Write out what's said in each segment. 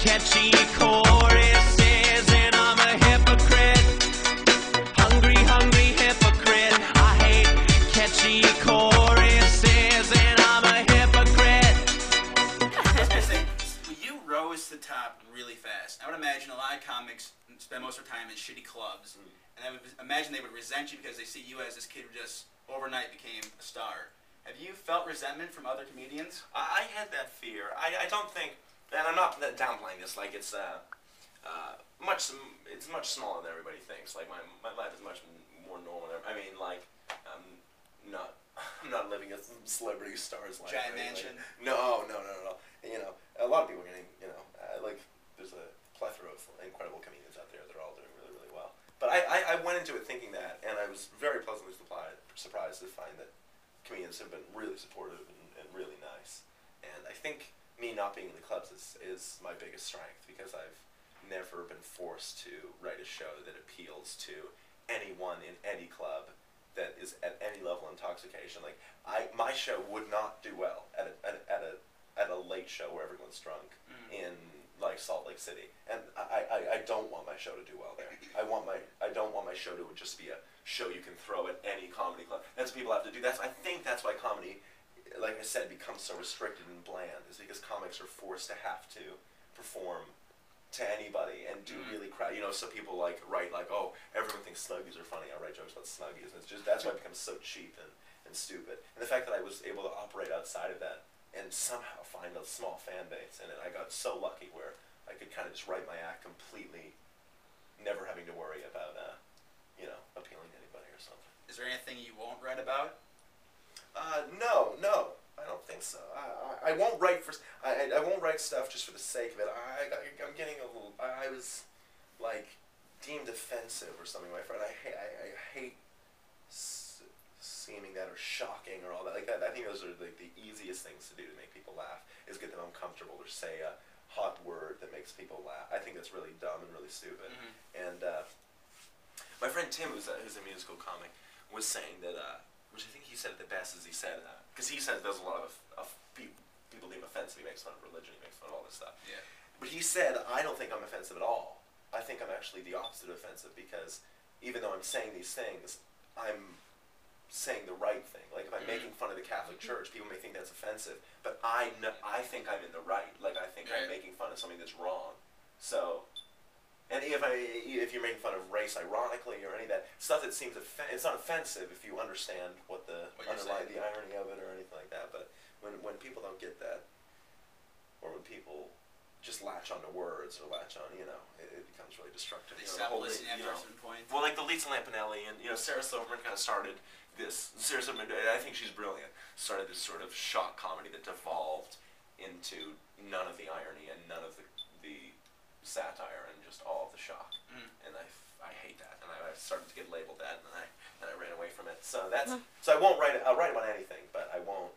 catchy choruses, and I'm a hypocrite. Hungry, hungry hypocrite. I hate catchy choruses, and I'm a hypocrite. I was gonna say, you rose to the top really fast. I would imagine a lot of comics spend most of their time in shitty clubs, and I would imagine they would resent you because they see you as this kid who just overnight became a star. Have you felt resentment from other comedians? I had that fear. I don't think, and I'm not downplaying this. Like it's much smaller than everybody thinks. Like my life is much more normal. I mean, like I'm not living as celebrity stars life. Giant mansion. Like, no. You know, a lot of people are getting. You know, like there's a plethora of incredible comedians out there that are all doing really, really well. But I went into it thinking that, and I was very pleasantly surprised to find that comedians have been really supportive and really nice. And I think me not being in the clubs is my biggest strength, because I've never been forced to write a show that appeals to anyone in any club that is at any level of intoxication. Like my show would not do well at a late show where everyone's drunk in like Salt Lake City, and I don't want my show to do well there. I don't want my show to just be a show you can throw at any comedy club. That's what people have to do. I think that's why comedy, like I said, becomes so restricted and bland, is because comics are forced to have to perform to anybody and do really crowd. You know, so people like write like, oh, everyone thinks Snuggies are funny. I write jokes about Snuggies, and it's just that's why it becomes so cheap and stupid. And the fact that I was able to operate outside of that and somehow find a small fan base in it, I got so lucky where I could kind of just write my act completely, never having to worry about appealing to anybody or something. Is there anything you won't write about? No, I don't think so. I won't write I won't write stuff just for the sake of it. I'm getting a little. I was like deemed offensive or something. My friend, I hate seeming that or shocking or all that. Like that. I think those are like the easiest things to do to make people laugh, is get them uncomfortable or say a hot word that makes people laugh. I think that's really dumb and really stupid. And my friend Tim, who's a musical comic, was saying that, which I think he said it the best, as he said, because he says there's a lot of people deem offensive. He makes fun of religion, he makes fun of all this stuff. Yeah. But he said, I don't think I'm offensive at all. I think I'm actually the opposite of offensive, because even though I'm saying these things, I'm saying the right thing. Like if I'm making fun of the Catholic Church, people may think that's offensive, but I think I'm in the right. Like I think I'm making fun of something that's wrong. So, and if you're making fun of race ironically or any of that stuff that seems it's not offensive if you understand what the irony of it or anything like that. But when people don't get that, or when people just latch onto words or latch on, it becomes really destructive. They stop listening after a certain point. Well, like the Lisa Lampanelli and Sarah Silverman kind of started this. Sarah Silverman, I think she's brilliant. Started this sort of shock comedy that devolved into none of the irony and none of the satire and just all of the shock. And I hate that, and I started to get labeled that, and I ran away from it. So so I won't write. I'll write about anything, but I won't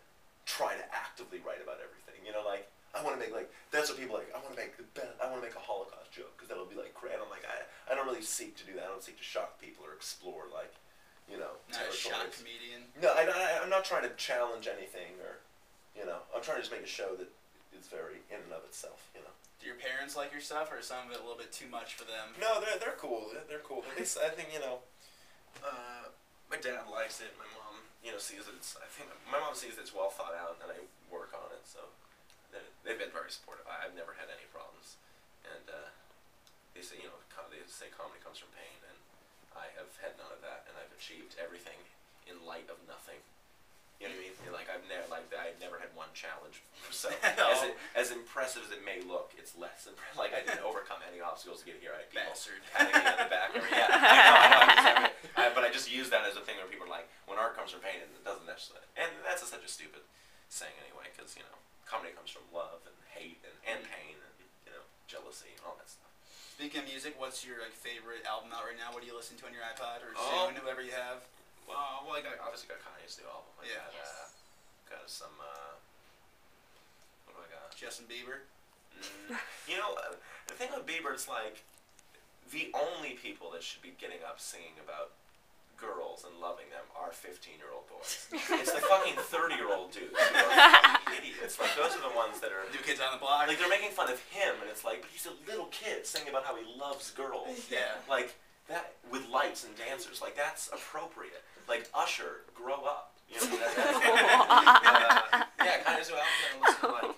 try to actively write about everything. Like I want to make that's what people like. I want to make a Holocaust joke because that'll be like great. I'm like I don't really seek to do that. I don't seek to shock people or explore not a shock comedian. No, I'm not trying to challenge anything or I'm trying to just make a show that is very in and of itself. Do your parents like your stuff, or is some of it a little bit too much for them? No, they're cool. They're cool. At least I think my dad likes it. My mom sees it. I think my mom sees it's well thought out, and I work on it. So they've been very supportive. I've never had any problems, and they say they say comedy comes from pain, and I have had none of that, and I've achieved everything in light of nothing. You know what I mean? I've never had one challenge. So as impressive as it may look, it's less impressive. Like I didn't overcome any obstacles to get here. I had people patting me on the back. I know. But I just use that as a thing where people are like, when art comes from pain, it doesn't necessarily. And that's such a stupid saying anyway, because comedy comes from love and hate and pain and jealousy and all that stuff. Speaking of music, what's your favorite album out right now? What do you listen to on your iPod or soon, whoever you have? Well, I obviously got Kanye's new album. Got some. What do I got? Justin Bieber. The thing with Bieber, it's like the only people that should be getting up singing about girls and loving them are 15-year-old boys. It's the fucking 30-year-old dudes who are fucking idiots. Like, those are the ones that are... New Kids on the Block. Like, they're making fun of him, and it's like, but he's a little kid singing about how he loves girls. Yeah. Like, that, with lights and dancers, like, that's appropriate. Like, Usher, grow up. You know, yeah, kind of so album that I listen to, like...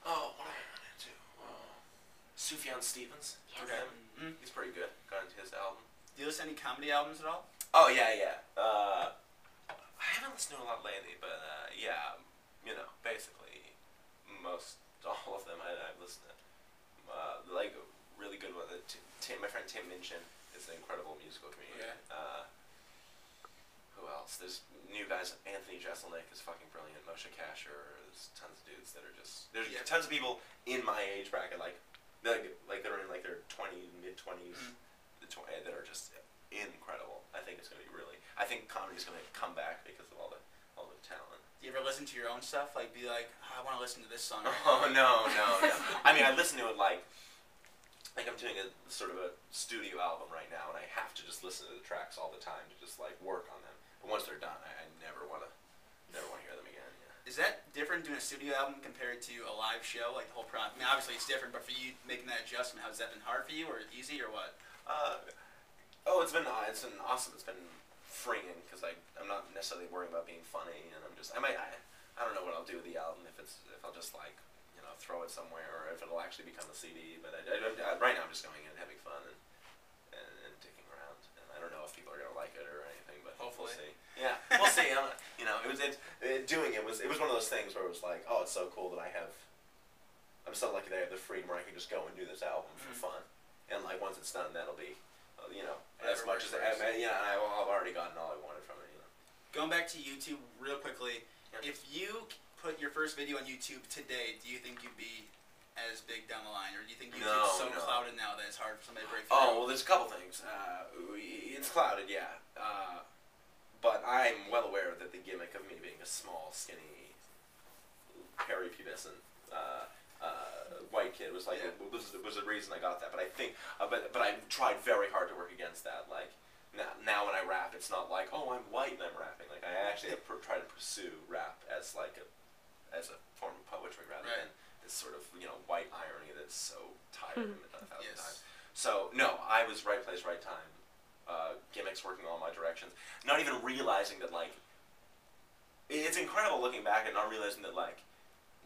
Oh, what did I run into? Sufjan Stevens. Yes. Okay. He's pretty good. Got into his album. Do you listen to any comedy albums at all? Oh, yeah, yeah. I haven't listened to a lot lately, but, yeah, you know, basically, all of them I've listened to. Like, a really good one, my friend Tim Minchin is an incredible musical comedian. Okay. Who else? There's new guys, Anthony Jeselnik is fucking brilliant, Moshe Kasher, there's tons of dudes that are just, there's tons of people in my age bracket, like they're in like their mid-20s, that are just incredible. I think it's going to be really, I think comedy's going to come back because of all the talent. Do you ever listen to your own stuff? Like, be like, oh, I want to listen to this song. Oh, no. I mean, I listen to it like I'm doing a sort of a studio album right now, and I have to just listen to the tracks all the time to just like work on them. But once they're done, I never want to hear them again. Yeah. Is that different doing a studio album compared to a live show? Like the whole process? I mean, obviously it's different, but for you making that adjustment, has that been hard for you, or easy, or what? It's been awesome. It's been freeing because I'm not necessarily worrying about being funny, and I don't know what I'll do with the album if I'll just like throw it somewhere or if it'll actually become a CD. But right now I'm just going in and having fun and dicking around. And I don't know if people are gonna like it or anything, but hopefully. We'll see. Yeah, we'll see. Doing it was one of those things where it was like, oh, it's so cool that I'm so lucky that I have the freedom where I can just go and do this album for fun. And like once it's done, that'll be, as much as I've already gotten all I wanted from it. Going back to YouTube real quickly, if you put your first video on YouTube today, do you think you'd be as big down the line, or do you think YouTube's so clouded now that it's hard for somebody to break through? Oh, well, there's a couple things. It's clouded, yeah. But I'm well aware that the gimmick of me being a small, skinny, peri-pubescent white kid was like was the reason I got that. But I think, but I tried very hard to work against that. Like now when I rap, it's not like, oh, I'm white and I'm rapping. Like I actually have tried to pursue rap as like as a form of poetry rather than this sort of white irony that's so tired a thousand times. So no, I was right place, right time. Gimmicks working all my directions. Not even realizing that like it's incredible looking back and not realizing that like,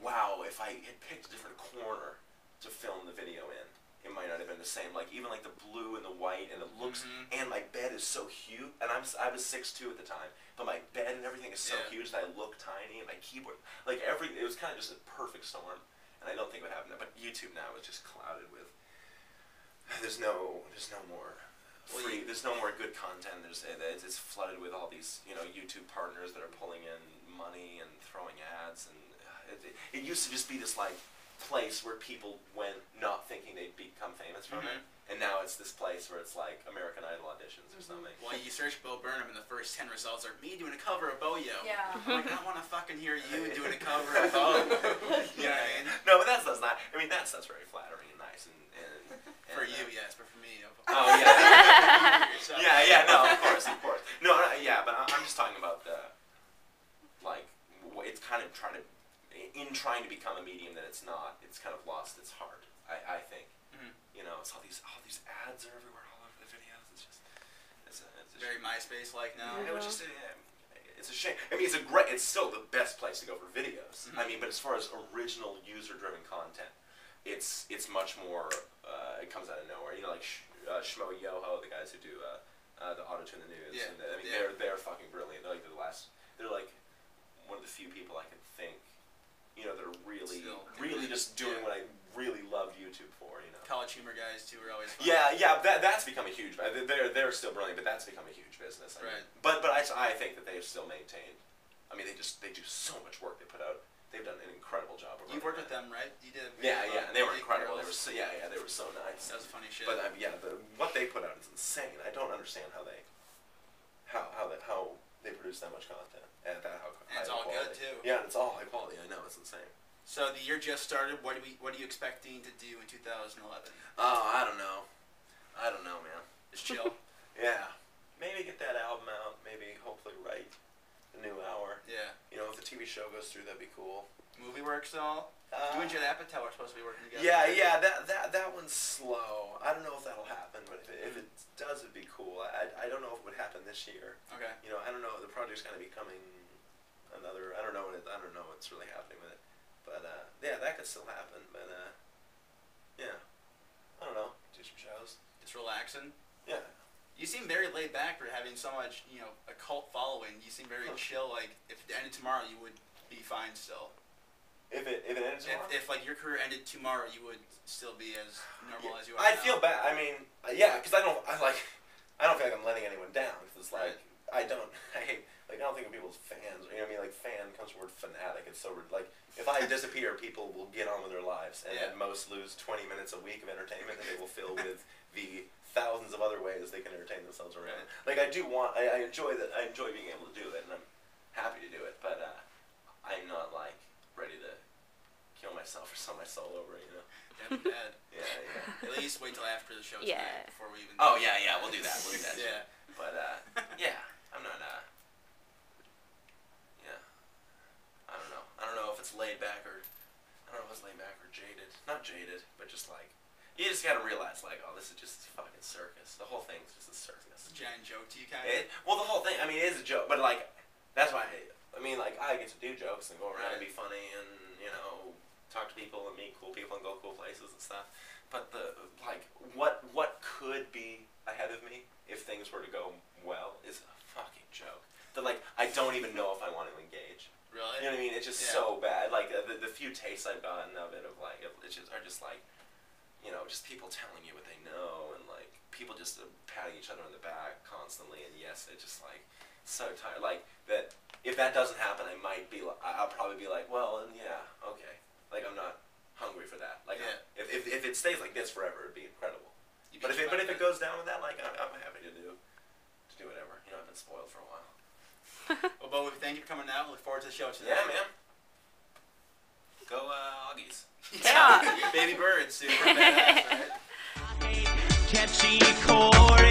wow, if I had picked a different corner to film the video in, it might not have been the same. Like even like the blue and the white and it looks and my bed is so huge and I was 6'2" at the time, but my bed and everything is so huge that I look tiny and my keyboard it was kind of just a perfect storm, and I don't think it would happen. But YouTube now is just clouded with there's no more free, there's no more good content. It's flooded with all these YouTube partners that are pulling in money and throwing ads, and it used to just be this like place where people went not thinking they'd become famous from it, and now it's this place where it's like American Idol auditions or something. Well, you search Bo Burnham and the first 10 results are me doing a cover of Bo-Yo. Yeah. Like, I want to fucking hear you doing a cover of Bo. You know what I mean? No, but that's not. I mean, that's very flattering and nice and for you, yes, but for me, oh yeah. yeah. No, of course. No, but I'm just talking about like it's kind of trying to become a medium that it's not. It's kind of lost its heart. I think. It's all these ads are everywhere, all over the videos. It's very MySpace-like now. It was just it's a shame. I mean, it's still the best place to go for videos. I mean, but as far as original user-driven content, it's much more. It comes out of nowhere. Like Shmo Yoho, the guys who do the Auto-Tune the News. Yeah. And they're fucking brilliant. They're like one of the few people I can think. That are really just doing what I really love YouTube for. College humor guys too are always fun. Yeah. That's become a huge. They're still brilliant, but that's become a huge business. I mean, but I think that they've still maintained. I mean, they do so much work they put out. They've done an incredible job. You've worked with them, right? You did. Yeah, and they were incredible. They were they were so nice. That was funny shit. But what they put out is insane. I don't understand how they produce that much content at that high quality. And it's all good too. Yeah, and it's all high quality. I know, it's insane. So the year just started. What are you expecting to do in 2011? Oh, I don't know, man. Just chill. Yeah. maybe get that album out. Maybe hopefully write the new hour. Yeah. You know, if the TV show goes through, that'd be cool. Movie works all. You and Judd Apatow are supposed to be working together. Yeah. That one's slow. I don't know if that'll happen, but if it does, it'd be cool. I don't know if it would happen this year. Okay. You know, I don't know. The project's kind of becoming another. I don't know what's really happening with it. But yeah, that could still happen. But yeah, I don't know. Do some shows. It's relaxing. Yeah. You seem very laid back for having so much, a cult following. You seem very chill. Like, if it ended tomorrow, you would be fine still. If it ended tomorrow? If like your career ended tomorrow, you would still be as normal as you are I now. feel bad. I mean, yeah, because I don't feel like I'm letting anyone down. Because it's like I don't think of people's fans. You know what I mean? Like fan comes from the word fanatic. It's so like if I disappear, people will get on with their lives and at most lose 20 minutes a week of entertainment that they will fill with the thousands of other ways they can entertain themselves around. Like I enjoy that. I enjoy being able to do it, and I'm happy to do it. But I'm not like ready to kill myself or sell my soul over it, you know. That'd be bad. Yeah. At least wait till after the show tonight before we even. Oh yeah, we'll do that. Yeah. But yeah, I'm not. Yeah. I don't know if it's laid back or jaded. Not jaded, but just like you just gotta realize like, oh, this is just fucking circus. The whole thing's just a circus. It's a giant joke to you, kind of. Well, the whole thing. I mean, it is a joke, but like that's why I mean, like I get to do jokes and go around and be funny and talk to people and meet cool people and go cool places and stuff. But what could be ahead of me if things were to go well is a fucking joke. That like I don't even know if I want to engage. Really? You know what I mean? It's just so bad. Like the few tastes I've gotten of it like are just like just people telling you what they know and like people just patting each other on the back constantly and yes, it's just like so tired. Like that if that doesn't happen, I'll probably be like, well, and yeah, okay. Like I'm not hungry for that. Like if it stays like this forever, it'd be incredible. But if it goes down with that, like I'm happy to do whatever. I've been spoiled for a while. Well, Bo, thank you for coming out. Look forward to the show today. Yeah, man. Go Augies. Yeah. Baby birds, dude. Badass, right? Catchy chords.